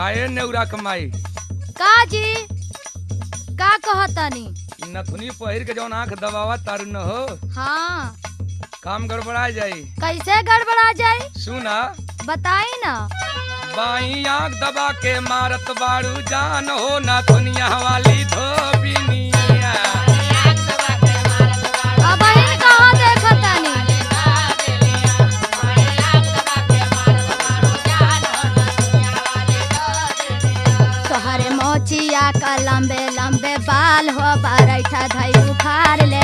काहे नेउरा कमाई का जी का कहतानी? नथुनी पहिर के जौन आंख दबावा तारू न हो हाँ काम गड़बड़ा जाई। कैसे गड़बड़ा जाए सुना बताई ना। बाई आंख दबा के मारत बाड़ू जान हो नथुनिया वाली धोबिनिया। अब इन कहाँ देखतानी? तोहरे मोचिया का लंबे लंबे बाल हो बरैठा धई उखाड़ ले